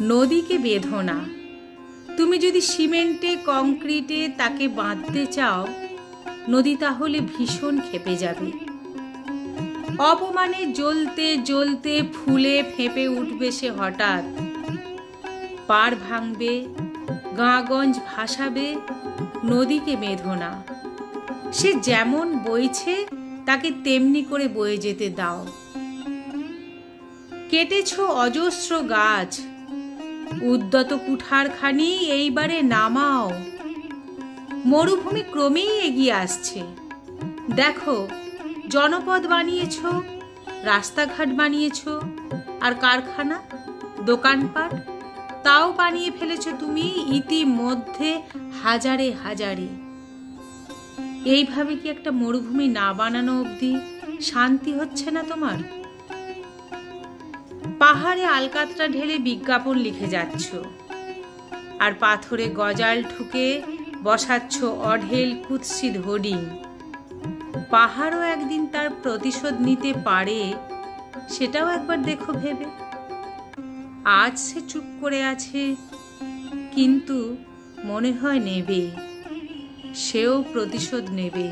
নদীকে বেঁধো না। তুমি যদি সিমেন্টে কংক্রিটে তাকে বাঁধতে চাও, নদী তাহলে ভীষণ ক্ষেপে যাবে। অপমানে জ্বলতে জ্বলতে ফুলে ফেঁপে উঠবে সে হঠাৎ। পাড় ভাঙবে, গাঁগঞ্জ ভাসাবে, নদীকে বেঁধো না। সে যেমন বইছে তাকে তেমনি করে বয়ে যেতে দাও। কেটেছ অজস্র গাছ, উদ্যত কুঠারখানি এইবারে নামাও। মরুভূমি ক্রমেই এগিয়ে আসছে। দেখো, জনপদ বানিয়েছ, রাস্তাঘাট বানিয়েছ, আর কারখানা, দোকানপাট তাও বানিয়ে ফেলেছ তুমি ইতিমধ্যে হাজারে হাজারে। এইভাবে কি একটা মরুভূমি না বানানো অবধি শান্তি হচ্ছে না তোমার? পাহাড়ে আলকাতরা ঢেলে বিজ্ঞাপন লিখে যাচ্ছ, আর পাথরে গজাল ঠুকে বসাচ্ছ অঢেল কুৎসিত হোর্ডিং। পাহাড়ও একদিন তার প্রতিশোধ নিতে পারে, সেটাও একবার দেখো ভেবে। আজ সে চুপ করে আছে, কিন্তু মনে হয় নেবে, সেও প্রতিশোধ নেবে।